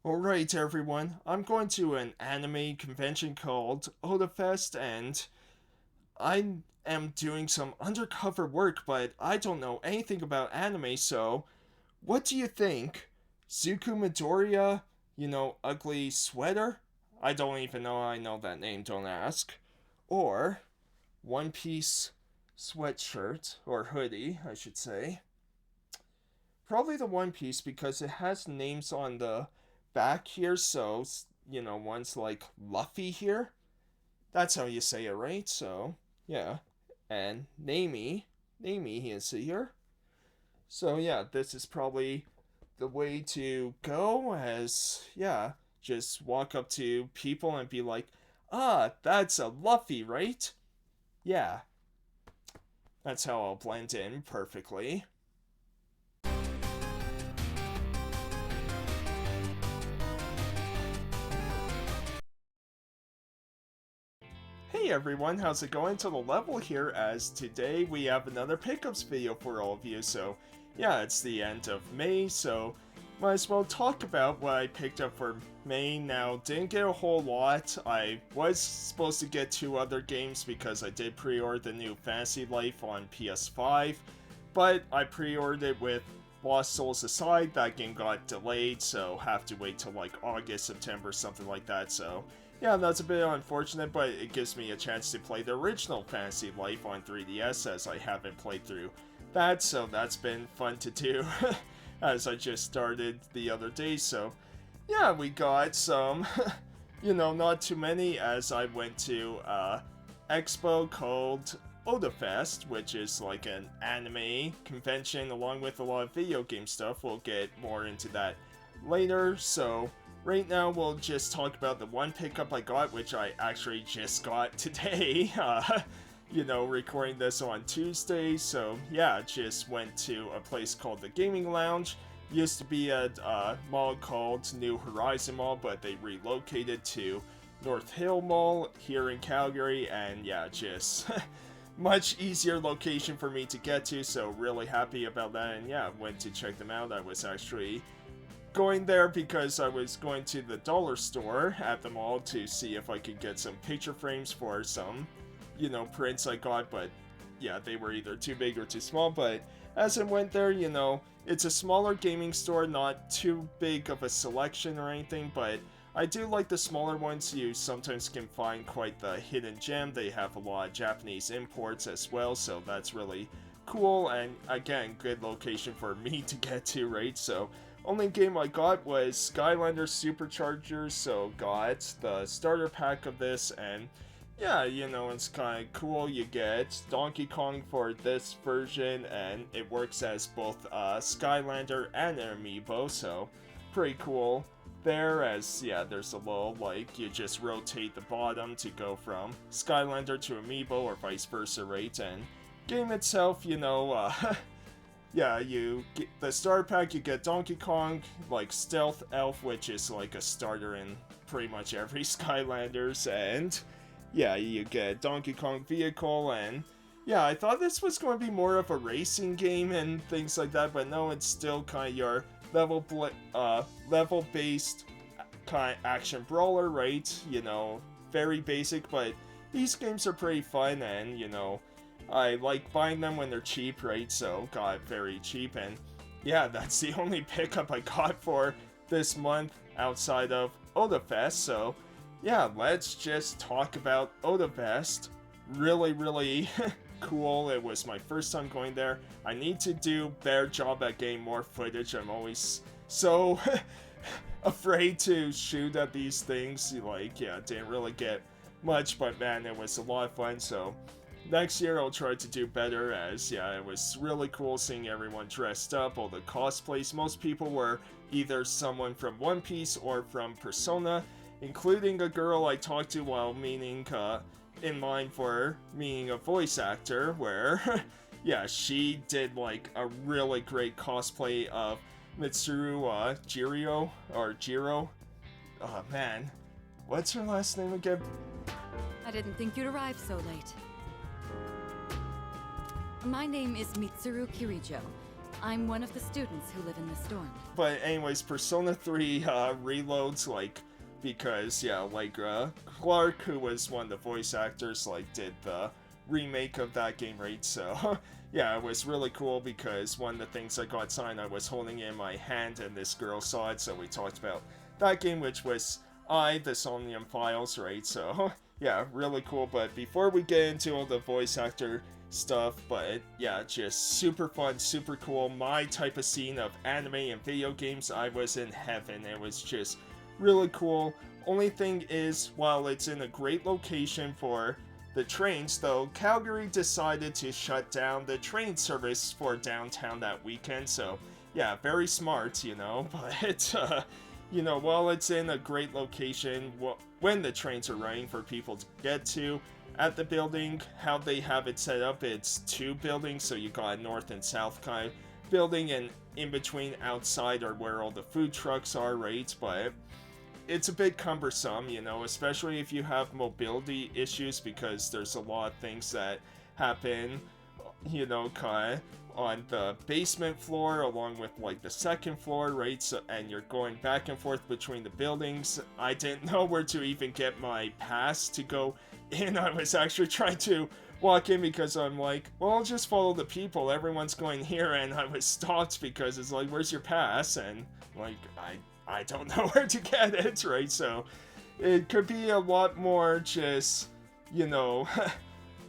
Alright everyone, I'm going to an anime convention called Otafest and I am doing some undercover work, but I don't know anything about anime, so what do you think? Zuko Midoriya, ugly sweater? I don't even know I know that name, don't ask. Or One Piece sweatshirt, or hoodie, I should say. Probably the One Piece because it has names on the back here, so, one's like Luffy here. That's how you say it, right? So, yeah. And Namie is here. So, yeah, this is probably the way to go, as, yeah, just walk up to people and be like, that's a Luffy, right? Yeah, that's how I'll blend in perfectly. Hey everyone, how's it going? To the level here, as today we have another pickups video for all of you. So yeah, it's the end of May, so might as well talk about what I picked up for May. Now, didn't get a whole lot. I was supposed to get 2 other games because I did pre-order the new Fantasy Life on PS5, but I pre-ordered it with Lost Souls aside. That game got delayed, so have to wait till like August, September, something like that. So yeah, that's a bit unfortunate, but it gives me a chance to play the original Fantasy Life on 3DS, as I haven't played through that, so that's been fun to do, as I just started the other day. So yeah, we got some, not too many, as I went to expo called Otafest, which is like an anime convention along with a lot of video game stuff. We'll get more into that later. So right now, we'll just talk about the one pickup I got, which I actually just got today. Recording this on Tuesday. So yeah, just went to a place called the Gaming Lounge. Used to be at a mall called New Horizon Mall, but they relocated to North Hill Mall here in Calgary, and yeah, just much easier location for me to get to, so really happy about that. And yeah, went to check them out. I was actually going there because I was going to the dollar store at the mall to see if I could get some picture frames for some, prints I got, but yeah, they were either too big or too small. But as I went there, it's a smaller gaming store, not too big of a selection or anything, but I do like the smaller ones. You sometimes can find quite the hidden gem. They have a lot of Japanese imports as well, so that's really cool, and again, good location for me to get to, right? So only game I got was Skylanders Superchargers, so got the starter pack of this, and yeah, it's kind of cool. You get Donkey Kong for this version, and it works as both Skylander and an amiibo, so pretty cool there. As yeah, there's a little, like, you just rotate the bottom to go from Skylander to amiibo or vice versa, right? And game itself, yeah, you get the starter pack, you get Donkey Kong, like Stealth Elf, which is like a starter in pretty much every Skylanders, and yeah, you get Donkey Kong vehicle. And yeah, I thought this was going to be more of a racing game and things like that, but no, it's still kind of your level-based kind of action brawler, right? Very basic, but these games are pretty fun, and I like buying them when they're cheap, right? So got it very cheap, and yeah, that's the only pickup I got for this month outside of Otafest. So yeah, let's just talk about Otafest. Really, really cool. It was my first time going there. I need to do better job at getting more footage. I'm always so afraid to shoot at these things. Like, yeah, didn't really get much, but man, it was a lot of fun. So next year I'll try to do better, as yeah, it was really cool seeing everyone dressed up, all the cosplays. Most people were either someone from One Piece or from Persona, including a girl I talked to while meeting in line for meeting a voice actor, where yeah, she did like a really great cosplay of Mitsuru Jiro. Oh man, what's her last name again? I didn't think you'd arrive so late. My name is Mitsuru Kirijo, I'm one of the students who live in the storm. But anyways, Persona 3 reloads, like, because, yeah, Allegra Clark, who was one of the voice actors, like, did the remake of that game, right? So, yeah, it was really cool because one of the things I got signed, I was holding it in my hand and this girl saw it, so we talked about that game, which was the Somnium Files, right? So, yeah, really cool. But before we get into all the voice actor stuff, but yeah, just super fun, super cool, my type of scene of anime and video games, I was in heaven. It was just really cool. Only thing is, while it's in a great location for the trains, though, Calgary decided to shut down the train service for downtown that weekend, so yeah, very smart, you know, but you know, while it's in a great location, when the trains are running for people to get to, at the building, how they have it set up, it's two buildings, so you got a north and south kind of building, and in between outside are where all the food trucks are, right? But it's a bit cumbersome, you know, especially if you have mobility issues, because there's a lot of things that happen, you know, kind of on the basement floor along with like the second floor, right? So, and you're going back and forth between the buildings. I didn't know where to even get my pass to go in. I was actually trying to walk in because I'm like, well, I'll just follow the people, everyone's going here, and I was stopped because it's like, where's your pass? And like, I don't know where to get it, right? So it could be a lot more just, you know,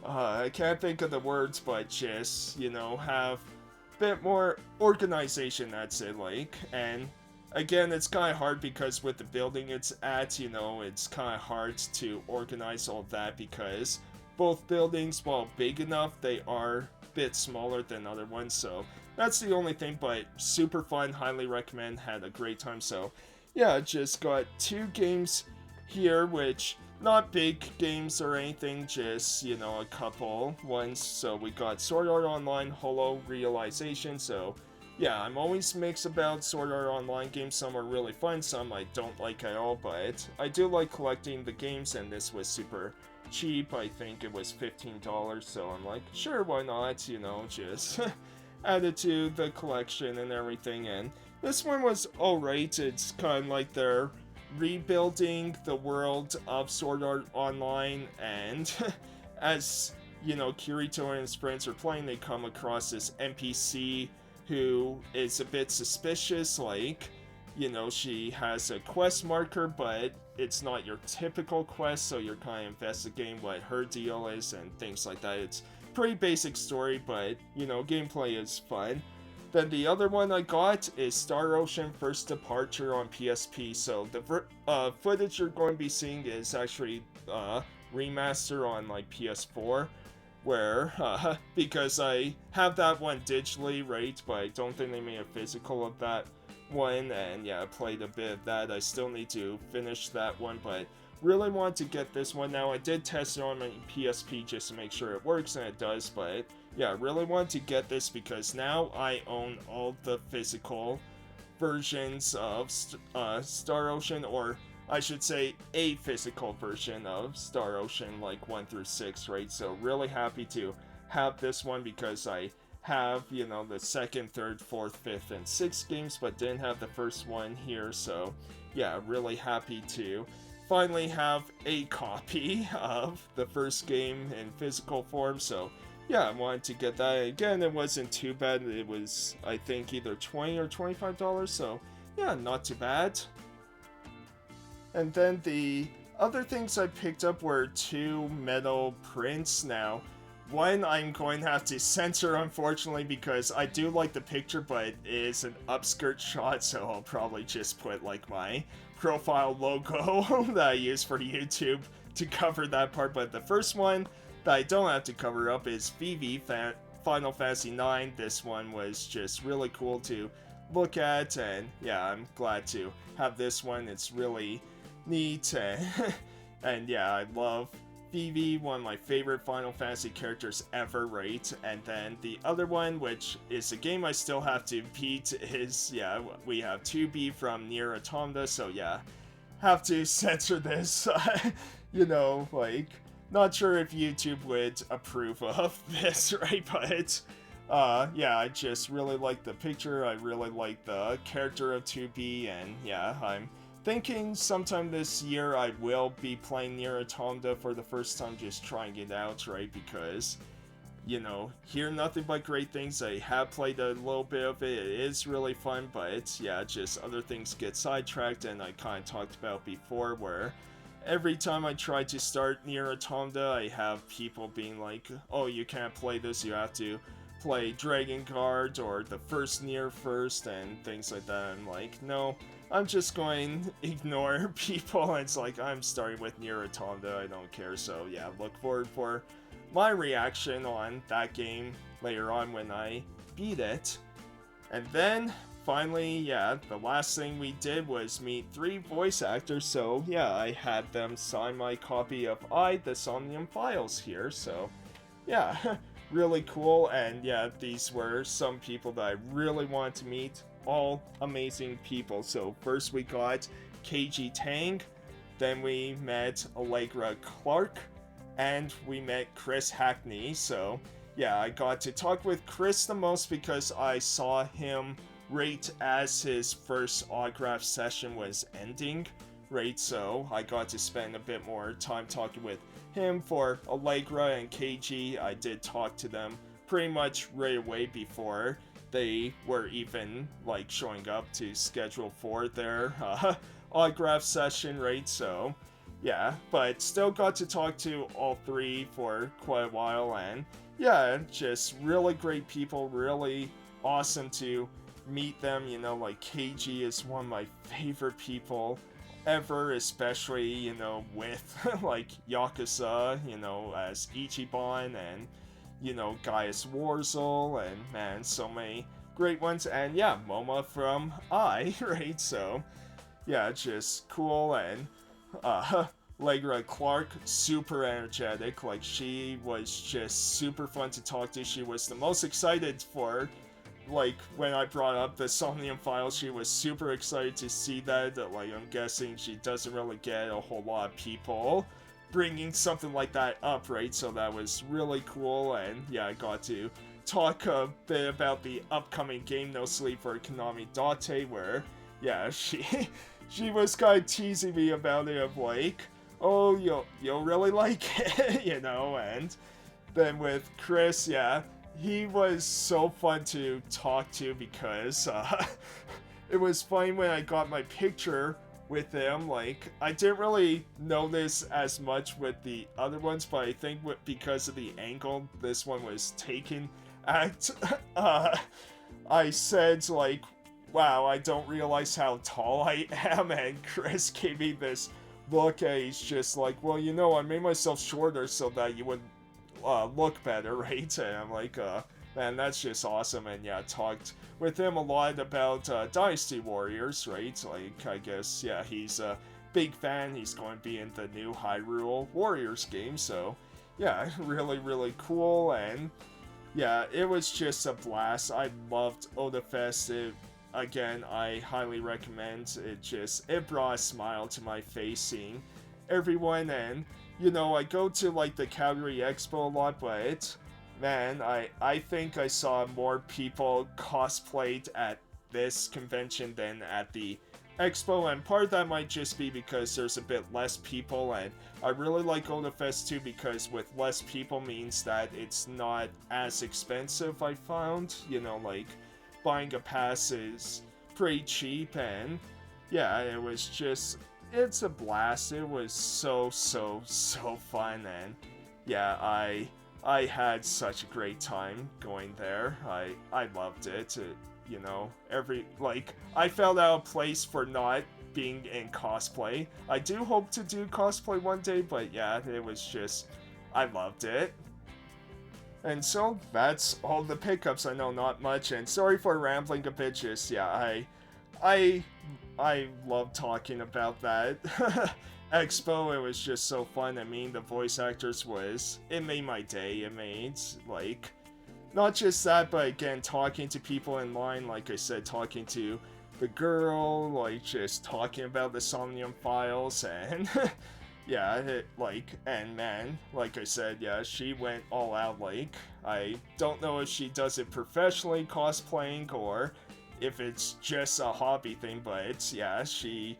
I can't think of the words, but just, you know, have a bit more organization, that's it, like. And again, it's kind of hard because with the building it's at, you know, it's kind of hard to organize all that because both buildings, while big enough, they are a bit smaller than other ones, so that's the only thing. But super fun, highly recommend, had a great time. So yeah, just got 2 games here, which not big games or anything, just, you know, a couple ones. So we got Sword Art Online Holo Realization. So yeah, I'm always mixed about Sword Art Online games. Some are really fun, some I don't like at all, but I do like collecting the games, and this was super cheap. I think it was $15, so I'm like, sure, why not, you know, just add it to the collection and everything. And this one was alright. It's kind of like they're rebuilding the world of Sword Art Online, and as, you know, Kirito and his friends are playing, they come across this NPC who is a bit suspicious, like, you know, she has a quest marker, but it's not your typical quest, so you're kind of investigating what her deal is and things like that. It's pretty basic story, but, you know, gameplay is fun. Then the other one I got is Star Ocean First Departure on PSP. So the footage you're going to be seeing is actually remaster on like PS4, where because I have that one digitally, right, but I don't think they made a physical of that one, and yeah, I played a bit of that. I still need to finish that one, but really want to get this one now. I did test it on my PSP just to make sure it works, and it does, but yeah, I really want to get this because now I own all the physical versions of Star Ocean, or I should say a physical version of Star Ocean, like 1 through 6, right? So really happy to have this one because I have, you know, the 2nd, 3rd, 4th, 5th, and 6th games, but didn't have the first one here. So yeah, really happy to finally have a copy of the first game in physical form. So yeah, I wanted to get that. Again, it wasn't too bad. It was, I think, either $20 or $25, so yeah, not too bad. And then the other things I picked up were 2 metal prints. Now, one I'm going to have to censor, unfortunately, because I do like the picture, but it is an upskirt shot, so I'll probably just put like my profile logo that I use for YouTube to cover that part. But the first one that I don't have to cover up is Vivi Final Fantasy IX. This one was just really cool to look at, and yeah, I'm glad to have this one. It's really neat, and yeah, I love Vivi, one of my favorite Final Fantasy characters ever, right? And then the other one, which is a game I still have to beat, is, yeah, we have 2B from NieR Automata, so yeah, have to censor this. You know, like, not sure if YouTube would approve of this, right? But Yeah, I just really like the picture. I really like the character of 2B, and yeah, I'm thinking sometime this year I will be playing NieR Automata for the first time, just trying it out, right? Because, you know, hear nothing but great things. I have played a little bit of it. It is really fun, but yeah, just other things get sidetracked, and I kind of talked about before where every time I try to start NieR Automata, I have people being like, oh, you can't play this, you have to play Dragon Guard or the first NieR first, and things like that. I'm like, no, I'm just going to ignore people. It's like, I'm starting with NieR Automata, I don't care. So yeah, look forward for my reaction on that game later on when I beat it. And then, finally, yeah, the last thing we did was meet 3 voice actors, so yeah, I had them sign my copy of the Somnium Files here, so yeah, really cool. And yeah, these were some people that I really wanted to meet, all amazing people. So first we got Kaiji Tang, then we met Allegra Clark, and we met Chris Hackney. So yeah, I got to talk with Chris the most because I saw him right as his first autograph session was ending, right? So I got to spend a bit more time talking with him. For Allegra and KG, I did talk to them pretty much right away before they were even like showing up to schedule for their autograph session, right? So yeah, but still got to talk to all 3 for quite a while, and yeah, just really great people, really awesome to meet them. You know, like KG is one of my favorite people ever, especially, you know, with like Yakuza, you know, as Ichiban, and, you know, Gaius Warzel, and man, so many great ones. And yeah, Moma from right? So yeah, just cool. And Allegra Clark, super energetic. Like, she was just super fun to talk to. She was the most excited for, like, when I brought up the Somnium Files, she was super excited to see that. Like, I'm guessing she doesn't really get a whole lot of people bringing something like that up, right? So that was really cool. And yeah, I got to talk a bit about the upcoming game No Sleep for Konami Date, where yeah, she was kind of teasing me about it, of like, oh, you'll really like it, you know. And then with Chris, yeah, he was so fun to talk to because it was funny when I got my picture with him. Like, I didn't really notice as much with the other ones, but I think because of the angle this one was taken at, I said, like, wow, I don't realize how tall I am, and Chris gave me this look, and he's just like, well, you know, I made myself shorter so that you would look better, right? And I'm like, man, that's just awesome. And yeah, talked with him a lot about Dynasty Warriors, right? Like, I guess, yeah, he's a big fan. He's going to be in the new Hyrule Warriors game, so yeah, really, really cool. And yeah, it was just a blast. I loved Otafest. Again, I highly recommend it. It brought a smile to my face seeing everyone. And you know, I go to like the Calgary Expo a lot, but man, I think I saw more people cosplayed at this convention than at the expo, and part of that might just be because there's a bit less people. And I really like Otafest too, because with less people means that it's not as expensive, I found. You know, like, buying a pass is pretty cheap. And yeah, it's a blast. It was so fun. And yeah, I had such a great time going there. I loved it. You know, I felt out of place for not being in cosplay. I do hope to do cosplay one day, but yeah, it was just, I loved it. And so that's all the pickups. I know, not much, and sorry for rambling a bit. Just yeah, I love talking about that expo. It was just so fun. I mean, the voice actors it made my day. It made, like, not just that, but again, talking to people in line, like I said, talking to the girl, like, just talking about the Somnium Files. And yeah, and man, like I said, yeah, she went all out. Like, I don't know if she does it professionally cosplaying or if it's just a hobby thing, but it's, yeah, she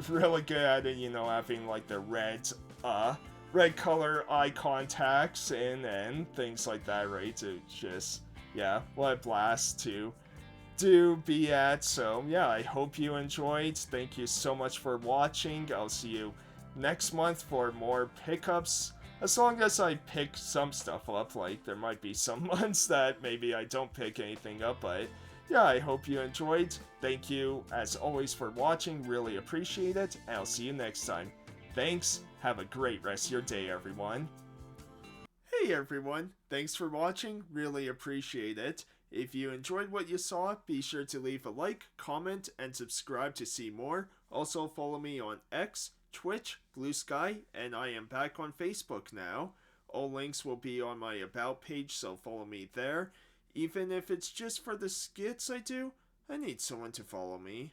really good at it, having like the red color eye contacts and things like that, right? It just, yeah, what a blast to be at. So yeah, I hope you enjoyed. Thank you so much for watching. I'll see you next month for more pickups. As long as I pick some stuff up, like there might be some months that maybe I don't pick anything up, but yeah, I hope you enjoyed. Thank you as always for watching, really appreciate it, and I'll see you next time. Thanks, have a great rest of your day, everyone. Hey everyone, thanks for watching, really appreciate it. If you enjoyed what you saw, be sure to leave a like, comment, and subscribe to see more. Also follow me on X, Twitch, Bluesky, and I am back on Facebook now. All links will be on my About page, so follow me there. Even if it's just for the skits I do, I need someone to follow me.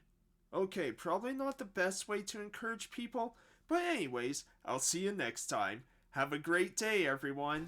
Okay, probably not the best way to encourage people, but anyways, I'll see you next time. Have a great day, everyone!